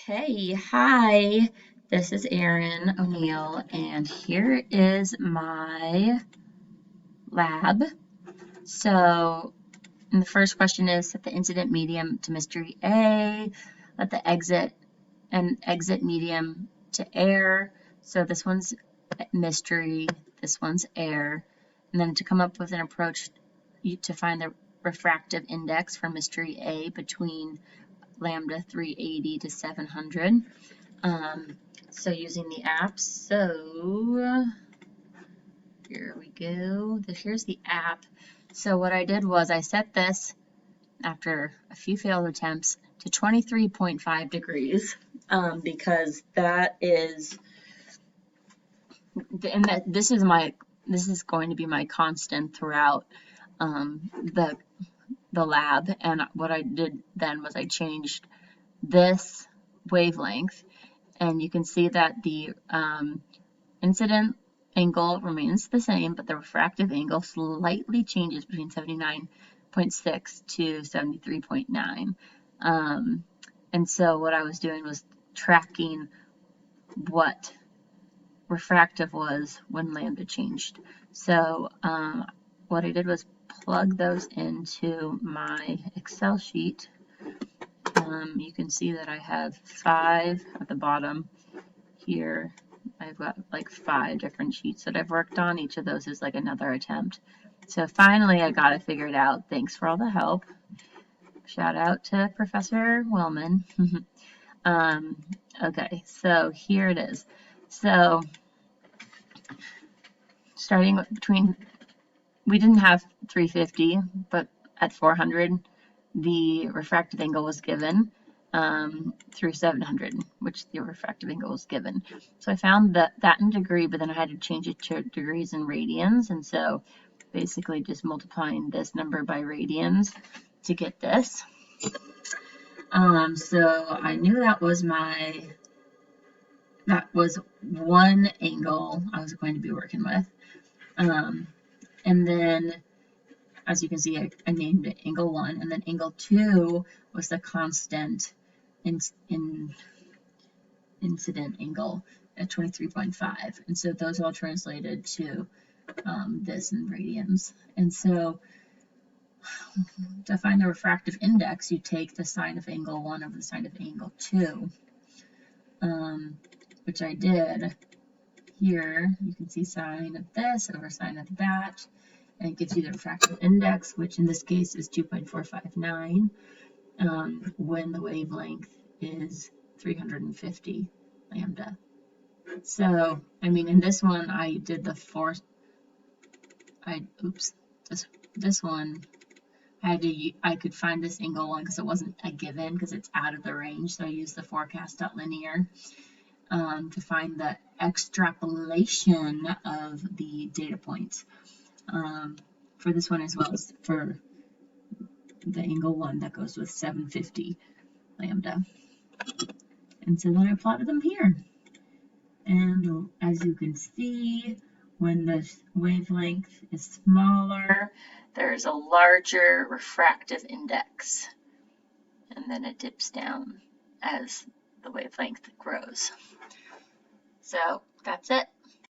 Okay, hi, this is Erin O'Neill, and here is my lab. So, and the first question is set the incident medium to mystery A, let the exit medium to air. So this one's mystery, this one's air, and then to come up with an approach to find the refractive index for mystery A between lambda 380 to 700. So using the app, so here we go. Here's the app. So what I did was I set this after a few failed attempts to 23.5 degrees because that is, and that this is going to be my constant throughout the lab. And what I did then was I changed this wavelength, and you can see that the incident angle remains the same, but the refractive angle slightly changes between 79.6 to 73.9. And so what I was doing was tracking what refractive was when lambda changed. So what I did was plug those into my Excel sheet. You can see that I have 5 at the bottom here. I've got like 5 different sheets that I've worked on. Each of those is like another attempt. So finally I got it figured out. Thanks for all the help. Shout out to Professor Wellman. Okay, so here it is. So starting between, we didn't have 350, but at 400, the refractive angle was given. Through 700, which the refractive angle was given. So I found that in degree, but then I had to change it to degrees and radians, and so basically just multiplying this number by radians to get this. So I knew that was one angle I was going to be working with. And then, as you can see, I named it angle 1, and then angle 2 was the constant incident angle at 23.5, and so those all translated to this in radians. And so to find the refractive index, you take the sine of angle 1 over the sine of angle 2, which I did. Here you can see sine of this over sine of that, and it gives you the refractive index, which in this case is 2.459 when the wavelength is 350 lambda. So, I mean, in this one, I did the this one, I could find this angle 1 because it wasn't a given because it's out of the range. So I used the forecast.linear to find the extrapolation of the data points for this one as well as for the angle 1 that goes with 750 lambda. And so then I plotted them here. And as you can see, when the wavelength is smaller, there's a larger refractive index. And then it dips down as the wavelength grows. So that's it.